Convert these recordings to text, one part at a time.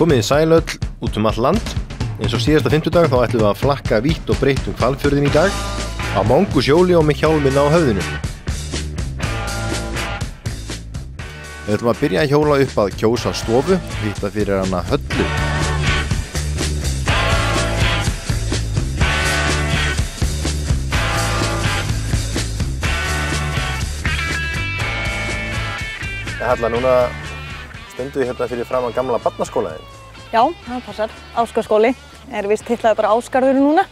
Komið í sæl öll út all land. Eins og síðasta fimmtudag þá ætlum við að flakka vítt og breytt Hvalfjörðinn í dag á Mangus hjóli og með hjálminn á höfðinu. Við ætlum að byrja að hjóla upp að Kjósarstofu, hitta fyrir hana Höllu. Halla, núna stundum við hérna fyrir framan gamla barnaskólaðinn. Já, það passar. Ásgarðsskóli er víst titlaður bara Ásgarður núna.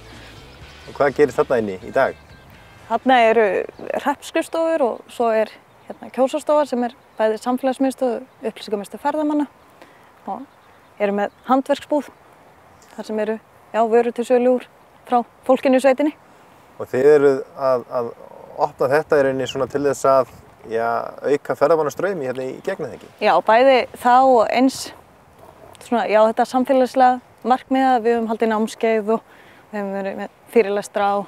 Og hvað gerist þarna inni í dag? Þarna eru hreppsskrifstofur og svo er hérna Kjósarstofa sem er bæði samfélagsmiðstöð, upplýsingamiðstöð ferðamanna og eru með handverksbúð þar sem eru vörur til sölu frá fólkinu í sveitinni. Og þið eruð að opna þetta í rauninni svona til þess að auka ferðamannastraumi hérna í gegnum ekki? Já, bæði þá og eins svona, þetta samfélagslega markmið að við höfum haldið námskeið og við höfum verið með fyrirlestra og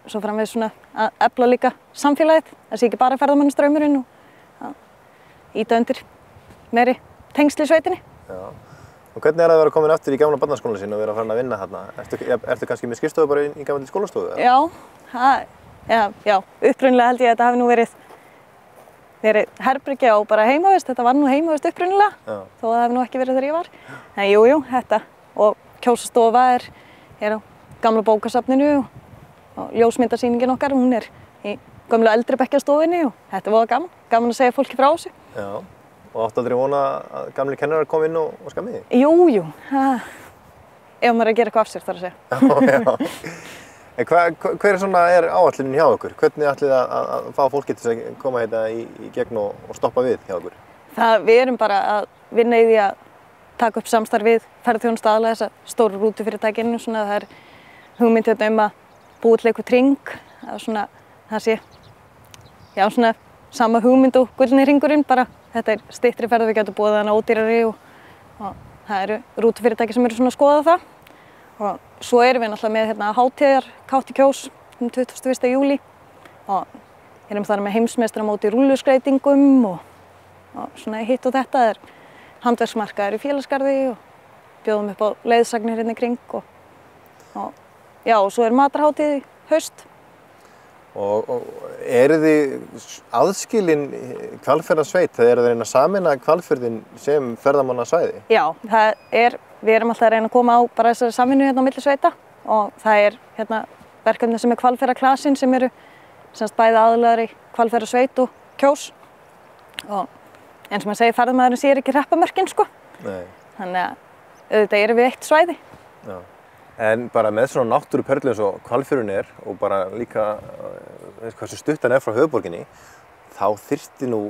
svo framvegis svona að efla líka samfélagið. Það sé ekki bara ferðamannastraumurinn og að ýta undir meiri tengsl í sveitinni. Já. Og hvernig er það að vera komin aftur í gamla barnaskólann sinn og vera farin að vinna þarna? Ertu kannski með skrifstofu bara í gamalli skólastofu? Já, upprunalega held ég að þetta hafi nú verið herbergi á bara heimavist. Þetta var nú heimavist upprunalega, þó að það hafi nú ekki verið þegar ég var. En jú, þetta og Kjósarstofa er á gamla bókasafninu og ljósmyndasýningin okkar, hún er í gömlu eldri bekkjarstofunni og þetta var gaman að segja fólki frá þessu. Já, og áttu aldrei vona að gamli kennarar kom inn og skammi þig? Jú, ef maður er að gera eitthvað af sér þar að segja. Já. En hver er áætlunin hjá okkur? Hvernig ætlið að fá fólki til að koma hérna í gegn og stoppa við hjá okkur? Við erum bara að vinna í því að taka upp samstarf við ferðaþjónustu aðila þessa stóru rútufyrirtækinu. Það er hugmynd um að búa til eitthvað tring, það sé svona sama hugmynd og gullni hringurinn, bara þetta er styttri ferð, við getum búið hana ódýrari og það eru rútufyrirtæki sem eru svona að skoða það. Og svo erum við náttúrulega með hátíðar Kátt í Kjós 21. júlí og erum þar með heimsmeistaramót í rúlluskreitingum og svona hitt og þetta er handverksmarkaður í Félagsgarði og bjóðum upp á leiðsagnir hérna í kring og svo er matarhátíð í haust. Og eru þið aðskilin Hvalfjarðarsveit þegar þið reyna að sameina Hvalfjörðinn sem ferðamannasvæði? Já, við erum alltaf að reyna að koma á bara þessari samvinnu hérna á milli sveita og það er verkefni sem er Hvalfjarðarklasinn sem eru bæði aðilar í Hvalfjarðarsveit og Kjós og eins og maður segir, ferðamaðurinn sér ekki hreppamörkin sko. Nei. Þannig að auðvitað erum við eitt svæði. Já. En bara með svona náttúruperlu eins og Hvalfjörðurinn er og bara líka hversu stutt hann er frá höfuðborginni, þá þyrfti nú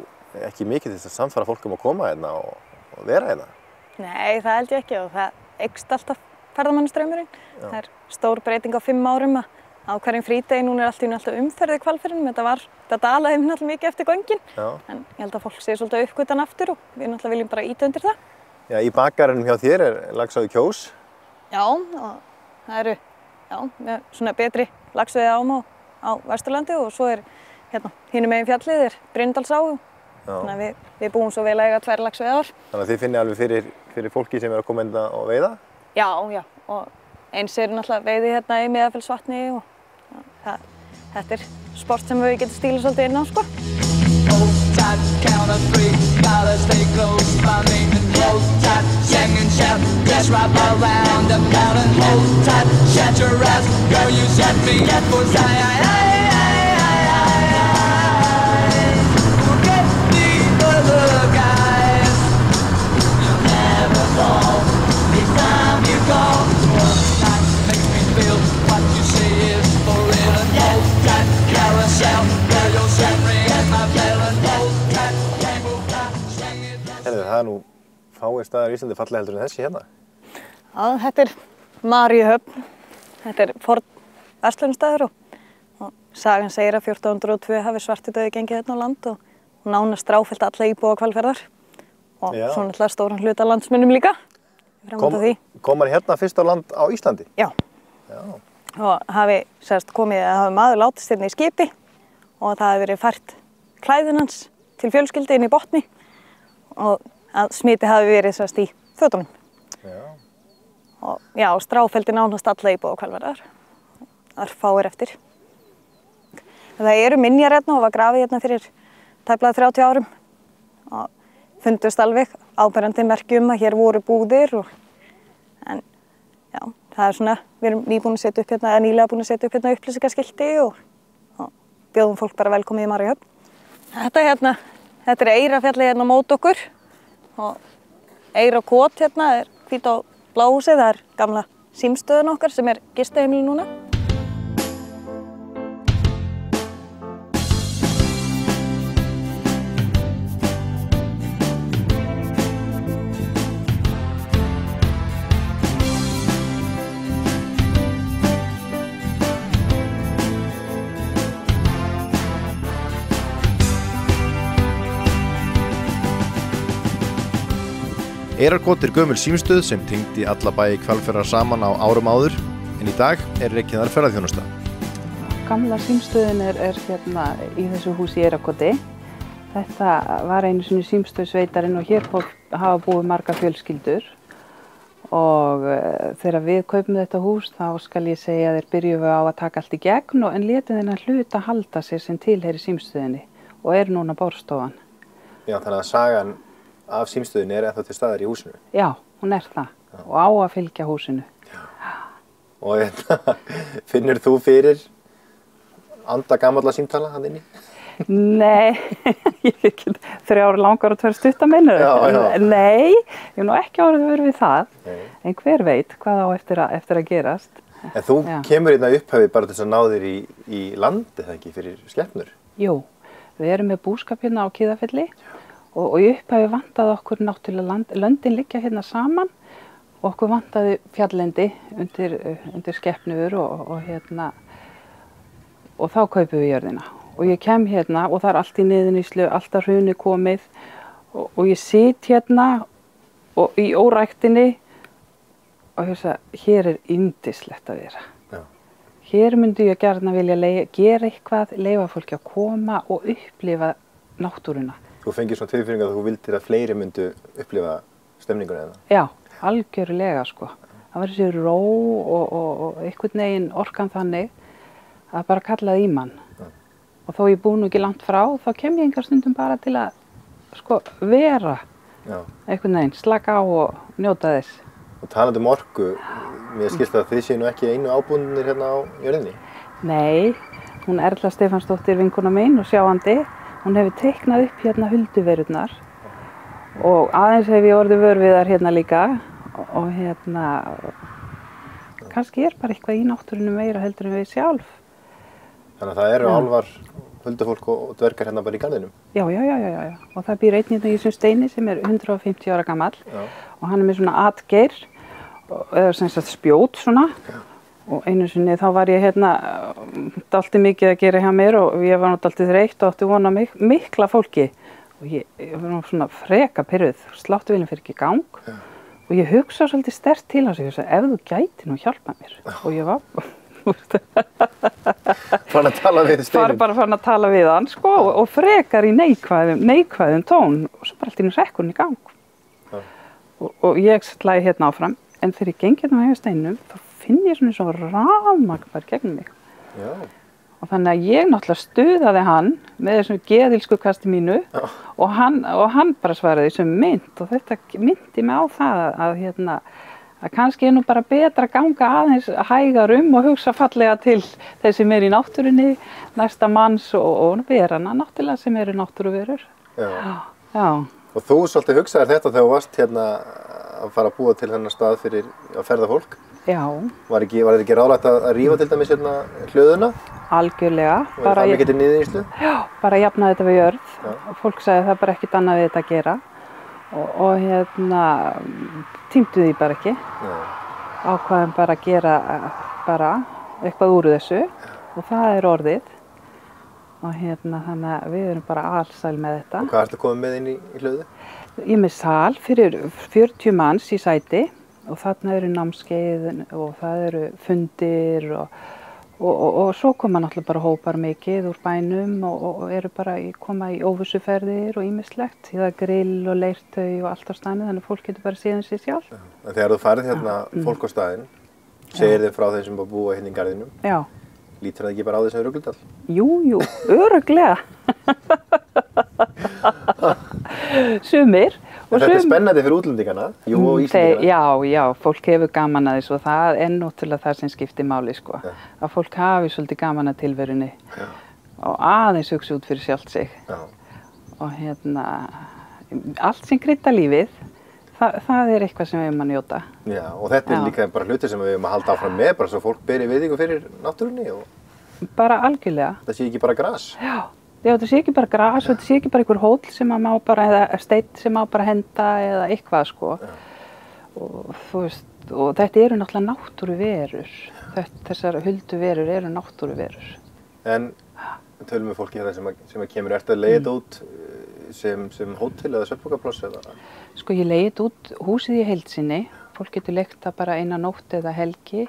ekki mikið til þess að samfara fólk að koma hérna og vera hérna. Nei, það held ég ekki og það eykst alltaf ferðamannastraumurinn. Það er stór breyting á 5 árum að á hverjum frídegi núna er allt í einu alltaf umferð í Hvalfjörðinum. Þetta dalaði alltaf mikið eftir göngin. En ég held að fólk sé svolítið uppgötan aftur og við náttúrulega viljum bara ýta undir það. Já, í bakgarðinum hjá þér er laxveiði Kjós. Já, og það eru svona betri laxveiði ám á Vesturlandi og svo er hinum megin fjallið er Bryndalsá. Þannig að við búum svo vel að eiga 2 laxveiðiár. Þannig að þið finnið alveg fyrir fólki sem er að koma hérna og veiða? Já, og eins er náttúrulega veiði hérna í Meðafellsvatni og þetta er sport sem við getum stílað svolítið inn á, sko. Hold tight, count of 3, gotta stay close by me. Hold tight, sing and shout, let's wrap around the mountain. Hold tight, shut your eyes, girl, you set me up for það er nú fáir staðar í Íslandi fallega heldur en þessi hérna. Já, þetta er Maríuhöfn. Þetta er forn verslunarstaður og sagan segir að 1402 hafi svartidauði gengið hérna á land og nánast stráfellt alla íbúa Hvalfjarðar og svo náttúrulega stóran hluta landsmönnum líka. Kom hann hérna fyrst á land á Íslandi? Já. Og hafi maður látist hérna í skipi og það hafi verið fært klæðin hans til fjölskyldu inn í botni og að smiti hafi verið í fötunum. Já. Og já, stráfelldi nánast alla íbúða Hvalfjarðar. Örfáir eftir. Það eru minjar hérna og var grafið hérna fyrir tæplega 30 árum. Og fundust alveg áberandi merki að hér voru búðir. En já, það svona, við erum nýlega búin að setja upp hérna upplýsingaskilti og bjóðum fólk bara velkomið í Marihöfn. Þetta Eyrarfjallið hérna mót okkur. Og Eyrakot hérna hvít á bláhúsið, það gamla símstöðin okkar sem gistiheimili núna. Eyrarkot gömul símstöð sem tengdi alla bæi Hvalfjarðar saman á árum áður, en í dag rekin þar ferðaþjónusta. Gamla símstöðin hérna í þessu húsi í Eyrarkoti. Þetta var einu sinni símstöð sveitarinn og hér hafa búið margar fjölskyldur. Og þegar við kaupum þetta hús þá skal ég segja að þeir byrjuðu á að taka allt í gegn en létu þennan hluta halda sér sem tilheyrir símstöðinni og núna borðstofan. Já, þannig að sagan af símstöðinni ennþá til staðar í húsinu? Já, hún það og á að fylgja húsinu. Já. Og finnur þú fyrir anda gamalla símtala hann inni? Nei, ég fikk 3 ár langar og 2 stuttar meinur. Nei, ég hef nú ekki orðið verið við það. Nei. En hver veit hvað á eftir að gerast. En þú kemur hérna upphafi bara til þess að ná þér í landi, það ekki, fyrir skepnur? Jú, við erum með búskap hérna á Kiðafelli. Og í upphafi vantaði okkur náttúrulega löndin liggja hérna saman og okkur vantaði fjalllendi undir skepnur og þá kaupum við jörðina. Og ég kem hérna og það allt í niðurníðslu, alltaf hruni komið og ég sit hérna og í óræktinni og hugsa, hér yndislegt að vera. Já. Hér myndi ég gjarna vilja gera eitthvað, leyfa fólki að koma og upplifa náttúruna. Þú fengir svona tilfinning að þú vildir að fleiri myndu upplifa stemninguna eða? Já, algjörlega sko. Það var þessi ró og einhvern veginn orkan þannig að bara kallaði í mann. Og þó ég búi nú ekki langt frá, þá kem ég engar stundum bara til að vera einhvern veginn, slaka á og njóta þess. Og talandi orku, mér skilst að þið séu nú ekki einu ábúnir hérna á jörðinni? Nei, hún Erla Stefánsdóttir vinkona mín og sjáandi. Hún hefur teiknað upp hérna hulduverurnar og aðeins hef ég orðið vör við þær hérna líka og kannski bara eitthvað í náttúrunni meira heldur en við sjálf. Þannig að það eru álfar, huldufólk og dvergar hérna bara í garðinum? Já. Og það býr einn hérna í þessum steini sem 150 ára gamall og hann með svona atgeir, eða sem sagt spjót svona. Já. Og einu sinni þá var ég hérna dálítið mikið að gera hjá mér og ég var dálítið þreytt og átti von á mikla fólki. Og ég var nú svona freka pirruð, sláttuvílinn fyrir ekki í gang. Já. Og ég hugsa svolítið sterkt til hans, ég hugsa ef þú gæti nú hjálpa mér. Og ég var farin að tala við steinin. Bara farin að tala við hann sko og frekar í neikvæðum tón og svo bara allt í nú sekkur hann í gang. Já. Og ég slæði hérna áfram en þegar ég gengi hérna með steinum þá finn ég svona rafmagn bara gegnum mig. Já. Og þannig að ég náttúrulega stuðaði hann með þessum geðilsku kasti mínu og hann bara svaraði sem mynd og þetta myndi mig á það að kannski nú bara betra að ganga aðeins hægar og hugsa fallega til þeir sem í náttúrunni, næsta manns og verana náttúrulega sem náttúruverur. Já. Og þú svolítið hugsaðir þetta þegar þú varst hérna að fara að búa til þennan stað fyrir að ferða fólk? Já. Var þetta ekki ráðlegt að rífa til dæmis hérna hlöðuna? Algjörlega. Og það mikið til niðurníðslu? Já, bara jafna þetta við jörð. Fólk sagði það bara ekkert annað við þetta að gera. Og tímdu því bara ekki. Ákvaðum bara að gera eitthvað úr þessu og það orðið. Og þannig að við erum bara alsæl með þetta. Og hvað ertu komið með inn í hlöðu? Ég með sal fyrir 40 manns í sæti og þarna námskeið og það fundir Og svo koma náttúrulega bara hópar mikið úr bænum og eru bara koma í óvissuferðir og ýmislegt. Það er grill og leirtau og allt á staðnum, þannig að fólk getur bara séð sig sjálf. En þegar þú farið hérna fólk á staðinn, segir þið frá þeim sem búa hérna í garðinum. Já. Lítur það ekki bara á því sem Rugludal? Jú, örugglega. Sumir. Þetta er spennandi fyrir útlendingana, og Íslendingana. Já, fólk hefur gaman að þessu og það er náttúrulega það sem skiptir máli, sko. Já. Að fólk hafi svolítið gaman að tilverunni og aðeins hugsa út fyrir sjálft sig. Já. Og allt sem kryddar lífið, það er eitthvað sem við höfum að njóta. Já, og þetta er líka bara hluti sem við höfum að halda áfram með, bara svo fólk beri virðingu fyrir náttúrunni Bara algjörlega. Það sé ekki bara gras. Já, þetta sé ekki bara gras og þetta sé ekki bara einhver hóll sem má bara, eða steinn sem má bara henda eða eitthvað, sko. Og þú veist, og þetta eru náttúrulega náttúruverur. Þessar hulduverur eru náttúruverur. En tölum við fólki hérna sem kemur, ertu að leigja þetta út sem hótel eða svefnbókapláss eða? Sko, ég leigi þetta út húsið í heild sinni. Fólk getur leigt það bara eina nótt eða helgi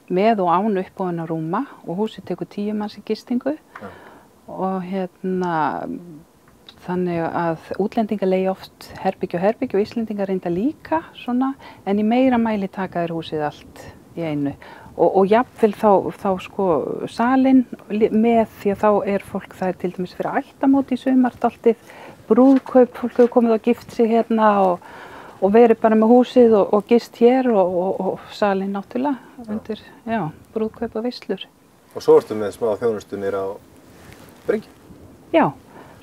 með og án uppbúinna rúma og húsið tekur 10 manns í gistingu. Og þannig að útlendingar leigja oft herbergi og Íslendingar reynda líka svona, en í meira mæli taka þeir húsið allt í einu. Og jafnvel þá sko salinn með, því að þá er fólk, það er til dæmis fyrir ættamót í sumar, dálítið brúðkaup, fólk hefur komið og gift sig hérna og verið bara með húsið og gist hér og salinn náttúrulega undir, brúðkaup og veislur. Og svo ertu með smá þjónustu niður á Bryggju? Já,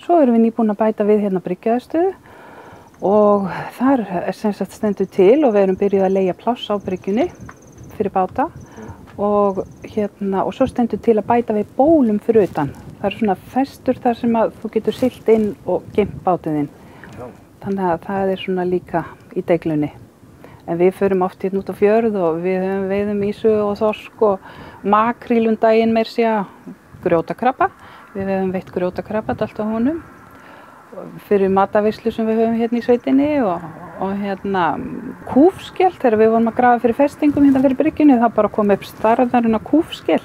svo erum við nýbúin að bæta við hérna Bryggjuaðstöðu og þar sem sagt stendur til og við erum byrjuð að leigja pláss á Bryggjunni fyrir báta og svo stendur til að bæta við bólum fyrir utan. Það eru svona festur þar sem að þú getur siglt inn og geymt bátinn þinn. Þannig að það er svona líka í deiglunni. En við förum oft hérna út á fjörð og við veiðum ýsu og þorsk og makríl daginn meira segja, grjótakrabba. Við höfum veitt grjótakrabba allt á honum fyrir mataveislu sem við höfum hérna í sveitinni og kúfskel, þegar við vorum að grafa fyrir festingum hérna fyrir bryggjunni, það bara kom upp starðarinn á kúfskel.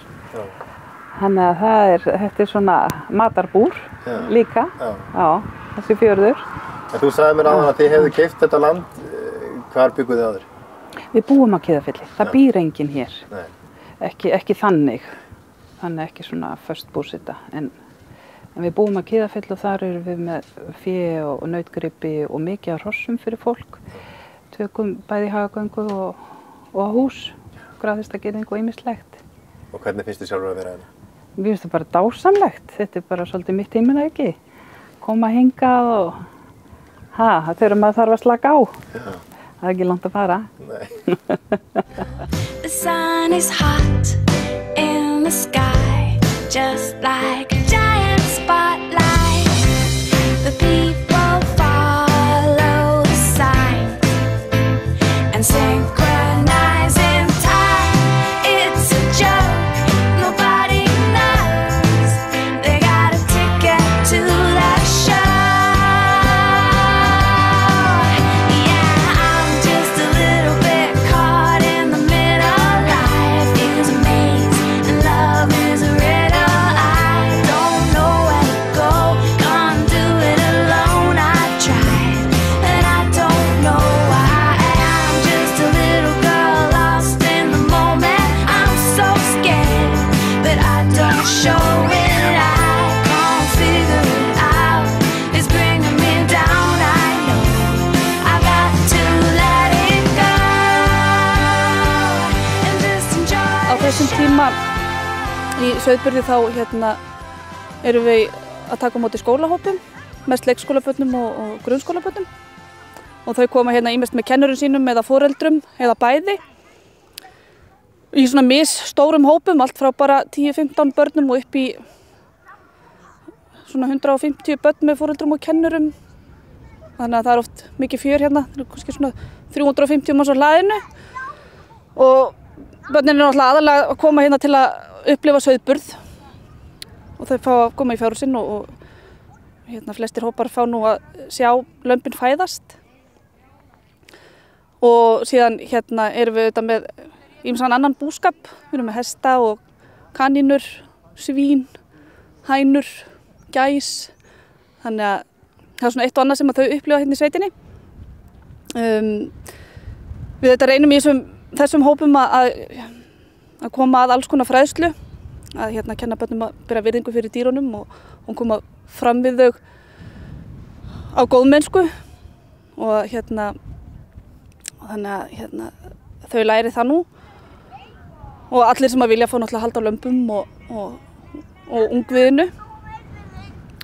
Þannig að þetta er svona matarbúr líka, þessi fjörður. En þú sagði mér áðan að þið hefðu keypt þetta land, hvar bygguð þið áður? Við búum á Kiðafelli, það býr enginn hér, ekki þannig ekki svona föst búseta, en við búum á Kiðafelli og þar erum við með fé og nautgripi og mikið af hrossum fyrir fólk. Tökum bæði hagagöngu og hús, grafistagirðingu og ýmislegt. Og hvernig finnst þið sjálfur að vera hérna? Mér finnst það bara dásamlegt, þetta er bara svolítið mitt himnaríki. Koma hingað og þegar maður þarf að slaka á. Það er ekki langt að fara. The sun is hot in the sky, just like a giant spotlight. The people follow the signs and synchronize in time. It's a joke, nobody knows. They got a ticket to that show. Yeah, I'm just a little bit caught in the middle. Life is a maze and love is a riddle. I don't know where to go, can't do it alone. I've tried, but I don't know why. I'm just a little girl lost in the moment. I'm so scared, but I don't show it. I can't figure it out, it's bringing me down. I know I've got to let it go and just enjoy Á þessum tíma í Sauðburði þá erum við að taka á móti skólahópum, mest leikskólabörnum og grunnskólabörnum. Og þau koma ýmist með kennurum sínum eða foreldrum eða bæði. Í svona misstórum hópum, allt frá bara 10-15 börnum og upp í svona 150 börn með foreldrum og kennurum. Þannig að það er oft mikið fjör hérna, það eru kannski svona 350 manns á hlaðinu. Og börnin eru náttúrulega aðalega að koma hérna til að upplifa Sauðburð. Og þau fá að koma í fjárhúsin og flestir hópar fá nú að sjá lömbin fæðast. Og síðan erum við auðvitað með ýmsan annan búskap. Við erum með hesta og kanínur, svín, hænur, gæs. Þannig að það er svona eitt og annað sem að þau upplifa hérna í sveitinni. Við þetta reynum í þessum hópum að koma að alls konar fræðslu, að hérna kenna börnum að bera virðingu fyrir dýrunum og koma fram við þau á góðmennsku og hérna þannig að hérna, þau læri það nú og allir sem að vilja fá náttúrulega halda á lömbum og ungviðinu.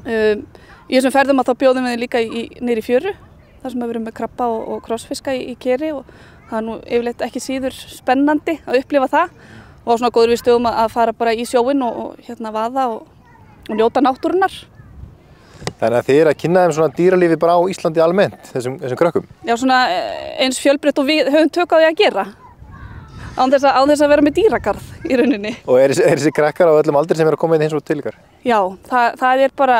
Í þessum ferðum að þá bjóðum við líka niður í fjöru þar sem við erum með krabba og krossfiska í keri og það er nú yfirleitt ekki síður spennandi að upplifa það og svona góður við stöðum að fara bara í sjóinn og hérna vaða og njóta náttúrunnar. Þannig að þið eru að kynna þeim svona dýralífi bara á Íslandi almennt, þessum krökkum? Já, svona eins fjölbreytt og við höfum tök á því að gera. Án þess að vera með dýragarð í rauninni. Og er þessi krakkar á öllum aldri sem eru að koma inn eins og til ykkar? Já, það er bara,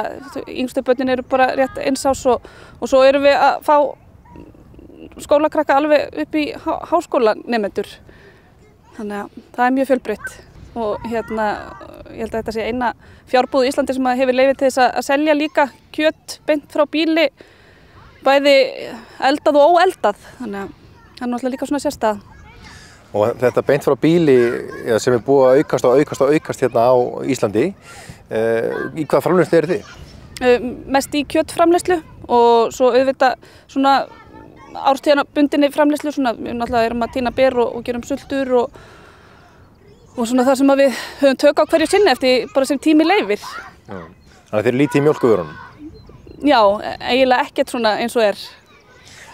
yngstu börnin eru bara rétt eins ás og svo erum við að fá skólakrakka alveg upp í háskólanemendur. Þannig að það er mjög fjölbreytt. Og hérna, ég held að þetta sé eina fjárbúð í Íslandi sem hefur leyfi til þess að selja líka kjöt beint frá býli, bæði eldað og óeldað. Þannig að það er náttúrulega líka svona sérstæða. Og þetta beint frá býli sem er búið að aukast hérna á Íslandi, í hvaða framleiðslu eru þið? Mest í kjötframleiðslu og svo auðvitað svona árstíðanbundinni framleiðslu, við náttúrulega erum að tína ber og gerum sultur og svona það sem að við höfum tök á hverju sinni eftir bara sem tími leyfir. Já. Þannig að þeir eru lítið í mjólkurvörunum? Já, eiginlega ekkert svona eins og er.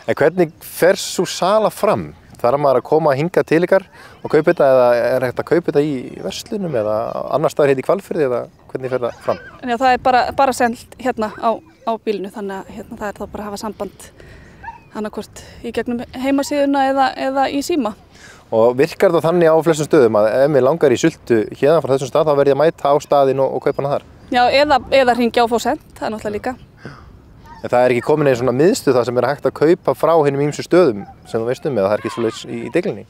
En hvernig fer sú sala fram? Þarf maður að koma að hinga til ykkar og kaupa þetta eða er hægt að kaupa þetta í verslunum eða annar staðar hérna í Hvalfirði eða hvernig fer það fram? Já, það er bara selt hérna á bílinu þannig að hérna, það er þá bara að hafa samband annarkvort í gegnum heimasíðuna eða í síma. Og virkar það þannig á flestum stöðum að ef mér langar í sultu hérna frá þessum stað þá verð ég að mæta á staðinn og kaupa hana þar? Já, eða hringja og fá sent, það er náttúrulega líka. En það er ekki komin einn svona miðstöð það sem er hægt að kaupa frá hinum ýmsu stöðum sem þú veist eða það er ekki svoleiðis í Deiglinni?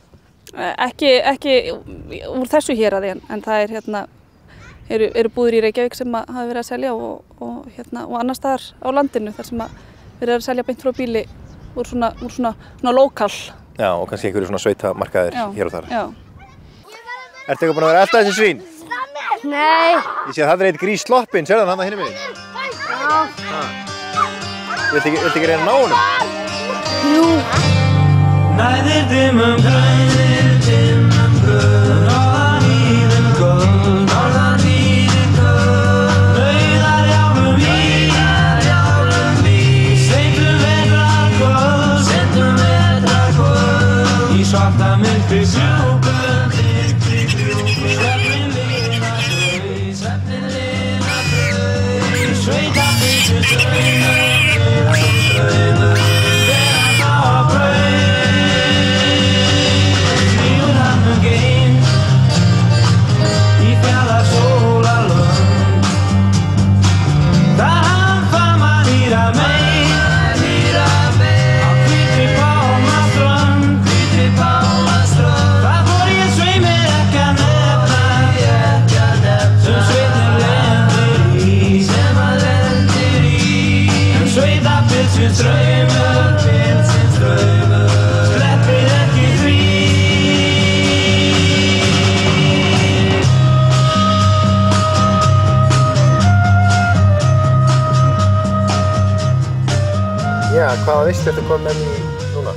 Ekki úr þessu héraði en það er hérna, eru búðir í Reykjavík sem hafa verið að selja og annar staðar á landinu þar sem verið að selja beint frá bíli úr svona lokal. Já, og kannski einhverju svona sveitamarkaðir hér og þar. Já. Ertu eitthvað búin að vera að elta þessi svín? Nei. Ég sé að það er eitt grís sloppinn, sérðu hann hinum megin? Já. Viltu ekki reyna að ná honum? Jú. Næðir dimmum gröð, norðan hýðum göð, nauðar jálfum í, seitum vetrar kvöð, í svarta myrkri sjúkum, svefnin lina drau, sveitafylgju draumur, Hvaða veistu ertu komið með mér í núna?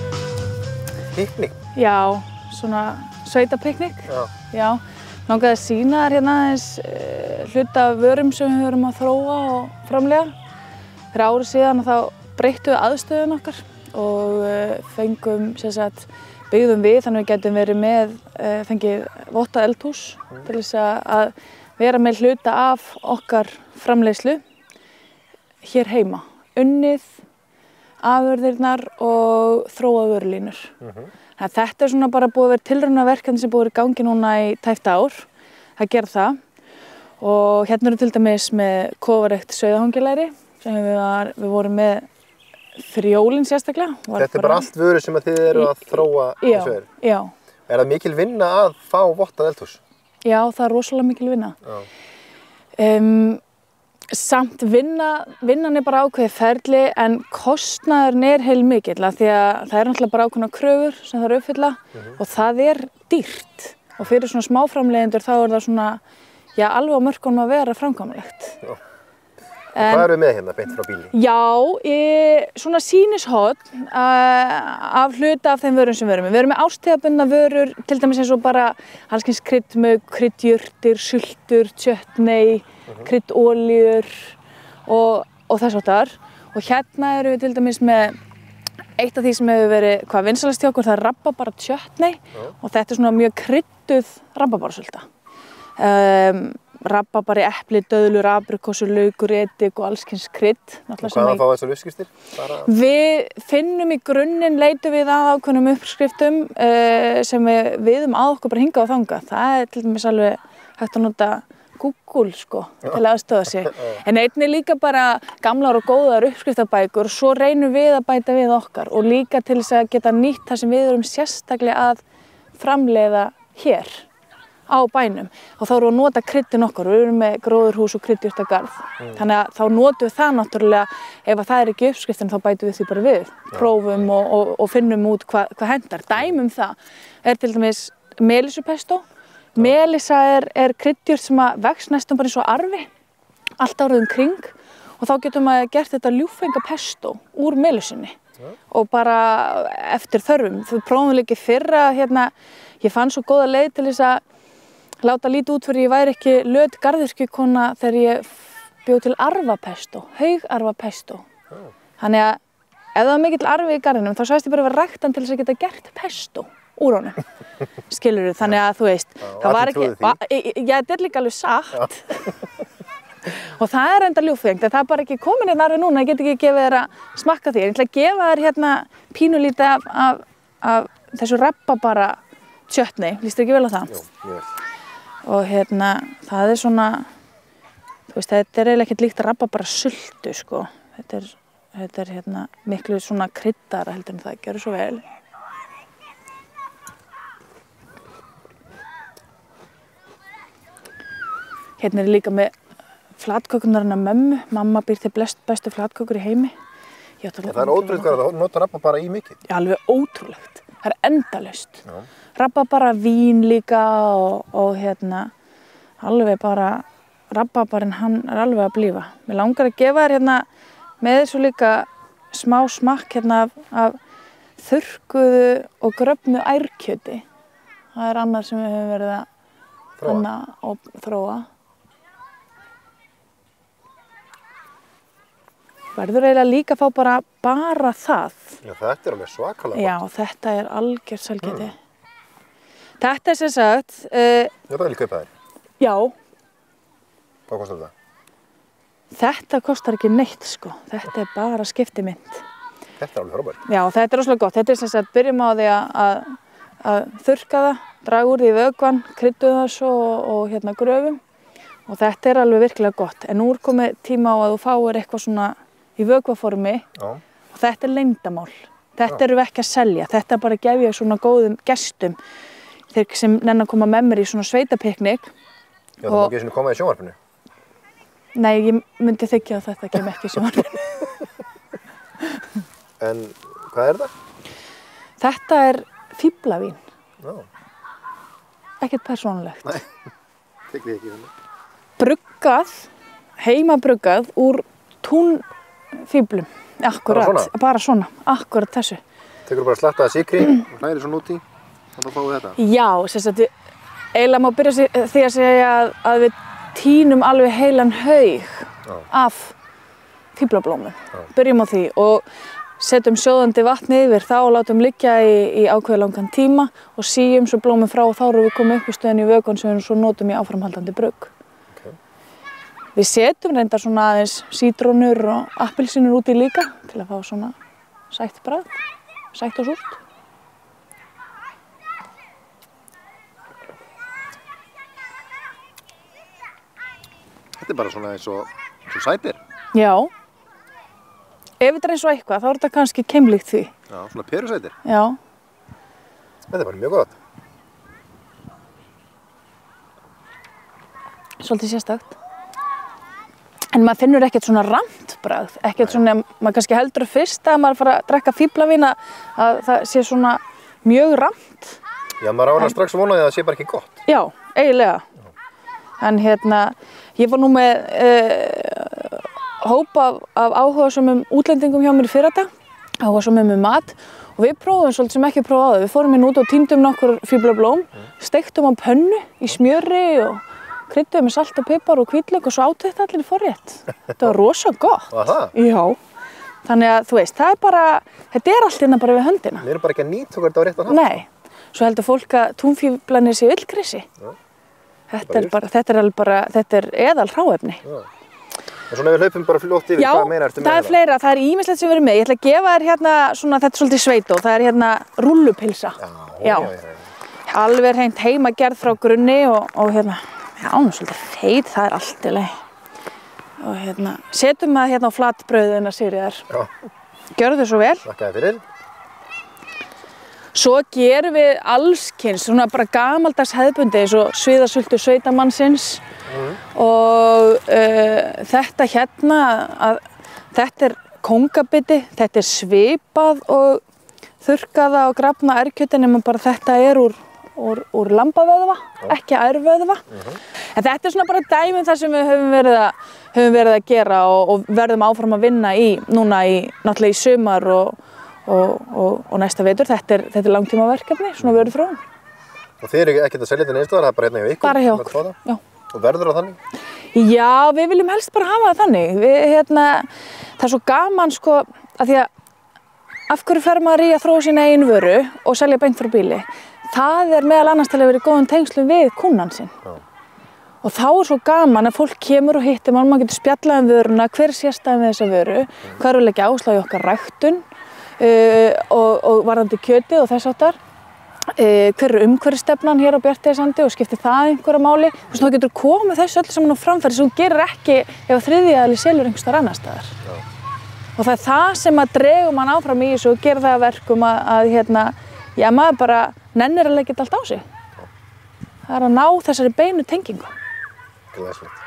Piknik? Já, svona sveitapiknik. Já. Langaði að sýna þér hérna aðeins hluta af vörum sem við höfum að þróa og framleiða. Fyrir ári síðan þá breyttum við aðstöðun okkar og fengum byggðum við þannig að við getum verið með fengið vottað eldhús til þess að vera með hluta af okkar framleiðslu hér heima. Unnið, afurðirnar og þróa vörulínur. Þetta er svona bara búið að vera tilraunaverkefni sem búið að vera í gangi núna í tæpt ár að gera það. Og hérna eru til dæmis með kofarekt sauðahangilæri sem við vorum með fyrir jólin sérstaklega. Þetta er bara allt vöru sem þið eru að þróa þessu er? Já. Er það mikil vinna að fá vottað eldhús? Já, það er rosalega mikil vinna. Samt vinnan er bara ákveðið ferli en kostnaðurinn er heilmikill af því að það er náttúrulega bara ákveðnar kröfur sem það eru uppfylla og það er dýrt og fyrir svona smáframleiðendur þá er það svona, já, alveg á mörkunum að vera framkvæmlegt. Hvað eru við með hérna beint frá bíli? Já, svona sýnishorn af hluta af þeim vörum sem við erum með. Við erum með árstíðabundna vörur, til dæmis eins og bara alls kyns kryddmjólk, kryddjurtir, sultur, chutney, kryddolíur og þess háttar. Og hérna erum við til dæmis með eitt af því sem hefur verið hvað vinsælast hjá okkur, það er rabarbara chutney og þetta er svona mjög krydduð rabarbarasulta. Rabarbari, epli, döðlur, abrikósur, laukur, edik og alls kyns krydd. Og hvaðan fá þessar uppskriftir? Við finnum í grunninn, leitum við að ákveðnum uppskriftum sem við viðum að okkur bara hinga og þanga. Það er til dæmis alveg hægt að nota Google sko, til að aðstöða sig. En einnig líka bara gamlar og góðar uppskriftabækur og svo reynum við að bæta við okkar og líka til þess að geta nýtt það sem við erum sérstaklega að framleiða hér á bænum og þá erum við að nota kryddin okkar, við erum með gróðurhús og kryddjurtagarð þannig að þá notum við það náttúrulega ef að það er ekki uppskriftin þá bætum við því bara við prófum og finnum út hvað hendar. Dæmum það er til dæmis melisupestó. Melissa er kryddjurt sem að vex næstum bara eins og arfi allt árið kring og þá getum við gert þetta ljúffengapestó úr melissunni og bara eftir þörfum. Við prófum líka fyrra hérna, ég fann svo góða leið til þess að láta lítið út fyrir ég væri ekki löt garðyrkjukona þegar ég bjó til arfapestó, haugarfapestó. Þannig að ef það var mikill arfi í garðinum þá sagðist ég bara vera ræktan til þess að geta gert pestó úr honum. Skilurðu, þannig að þú veist, það var ekki, já, þetta er líka alveg satt. Og það er enda ljúffengt, en það er bara ekki komin hérna arfi núna, ég get ekki gefið þér að smakka því. Ég ætla að gefa þér hérna pínulítið af þessu rabarbara chutney, líst þér ekki vel á það? Jú, mjög vel. Og hérna, það er svona, þú veist, þetta er eiginlega ekkert líkt rabarbara sultu, sko. Þetta er hérna miklu svona kryddara heldur en það, gjörðu svo vel. Hérna er líka með flatkökurnar hennar mömmu. Mamma býr til bestu flatkökur í heimi. Það er ótrúlegt hvað það nota rabarbara í mikið. Já, alveg ótrúlegt. Það er endalaust. Rabarbara vín líka og hérna alveg bara rabarbarinn hann er alveg að blífa. Mér langar að gefa þér hérna með þessu líka smá smakk hérna af þurrkuðu og gröfnu ærkjöti. Það er annað sem við höfum verið að hanna og þróa. Verður eiginlega líka að fá bara það. Já, þetta er alveg svakalega gott. Já, þetta er algjört sælgæti. Þetta er sem sagt... Já, það vil ég kaupa þér. Já. Hvað kostar þetta? Þetta kostar ekki neitt, sko. Þetta er bara skiptimynt. Þetta er alveg frábært. Já, þetta er rosalega gott. Þetta er sem sagt, byrjum á því að þurrka það, draga úr því í vökvann, krydduð það svo og hérna gröfum. Og þetta er alveg virkilega gott. En nú er komið tíma á að þú fáir eitthvað svona í vökvaformi og þetta er leyndamál. Þetta erum við ekki að selja. Þetta er bara að gefa ég svona góðum gestum þeir sem nenna að koma með mér í svona sveitapiknik. Já, það má ekki svona koma í sjónvarpinu. Nei, ég myndi þykja að þetta kem ekki í sjónvarpinu. En hvað er það? Þetta er fíflavín. Já. Ekkert persónulegt. Nei, þykli ekki þannig. Bruggað, heimabruggað úr túnfíflum. Akkurat, bara svona, akkurat þessu. Tekur bara slatta af sykri og hlæðir svona út í og þá fáum við þetta? Já, sem sagt, eiginlega má byrja því að segja að við tínum alveg heilan haug af fíflablómum. Byrjum á því og setjum sjóðandi vatni yfir þá og látum liggja í ákveðið langan tíma og síum svo blómum frá og þá erum við komið upp í stöðin í vökvann sem við svo notum í áframhaldandi brugg. Við setjum reyndar svona aðeins sítrónur og appelsínur út í líka til að fá svona sætt bragð, sætt og súrt. Þetta er bara svona eins og sætir. Já. Ef þetta er eins og eitthvað, þá er þetta kannski keimlíkt því. Já, svona perusætir. Já. Þetta er bara mjög gott. svolítið sérstakt. En maður finnur ekkert svona ramt bragð, ekkert svona, maður kannski heldur fyrst að maður fara að drekka fíblavín að það sé svona mjög ramt. Já, maður álega strax vonaði að það sé bara ekki gott. Já, eiginlega. En ég var nú með hóp af áhugasömum útlendingum hjá mér í fyrradag, áhugasömum með mat og við prófum svolítið sem ekki prófaði. Við fórum út og tíndum nokkur fíblablóm, steiktum á pönnu í smjöri og krydduðum með salt og pipar og hvítlauk og svo átu þetta allir í forrétt. Þetta var rosa gott. Var það? Já. Þannig að þú veist, þetta er allt innan bara við höndina. Við erum bara ekki að nýta okkur þetta á réttan hátt. Nei. Svo heldur fólk að túnfíflarnir séu illgrisi. Þetta er eðal hráefni. Já. En svona við hlaupum bara fljótt yfir, hvað meina ertu með það er fleira, það er ýmislegt sem við erum með. Ég ætla að gefa þér hérna svona, þetta er svolítið sveitó, það er hérna rullupylsa. Já. Alveg hreint heimagerð frá grunni og hérna, já, svolítið feit, það er allt í lagi. Og hérna, setjum það hérna á flatbrauðina, Sigríðar. Já. Gjörðu svo vel. Þakka þér fyrir. Svo gerum við allskyns, svona bara gamaldags hefðbundi eins og sviðasultu sveitamannsins og þetta hérna, þetta er kóngabiti, þetta er svipað og þurrkaða og grafna ærkjöti nema bara þetta er úr lambavöðva, ekki ærvöðva. En þetta er svona bara dæmi þar sem við höfum verið að gera og verðum áfram að vinna í, núna náttúrulega í sumar og næsta vetur. Þetta er langtímaverkefni, svona vöruþróun. Og þið eru ekkert að selja þetta neins staðar, það er bara hérna hjá ykkur? Bara hjá okkur, já. Og verður það þannig? Já, við viljum helst bara hafa það þannig. Það er svo gaman sko, að því að af hverju fer maður í að þróa sína eigin vöru og selja beint frá bíli? Það er meðal annars til að vera í góðum tengslum við kúnnan sinn. Já. Og þá er svo gaman að fólk kemur og hittir mann, maður getur spjallað vöruna, hver er sérstæðan við þessa vöru, hvað er að leggja áslag í okkar ræktun og varðandi kjötið og þess áttar. Hver er umhverfisstefnan hér á Bjarteyjarsandi og skiptir það einhverja máli. Þú veist, þá getur komið þessu öllu saman á framfæri sem þú gerir ekki ef þriðji aðili selur einhvers staðar annars staðar. Já. Og það er það sem að dregur mann áfram í þessu og gerir það að verkum já, maður bara nennir að leggja þetta allt á sig. Já. Það er að ná þessari beinu tengingu. Glæsilegt.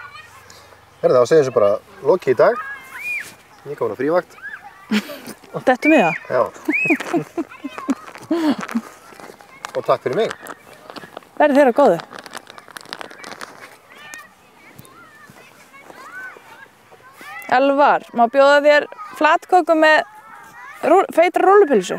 Herðu, þá segjum við bara lokið í dag. Ég kom á frívakt. Og dettum við það? Já. Og takk fyrir mig. Verði þér að góðu. Elvar, má bjóða þér flatköku með feitra rúllupylsu?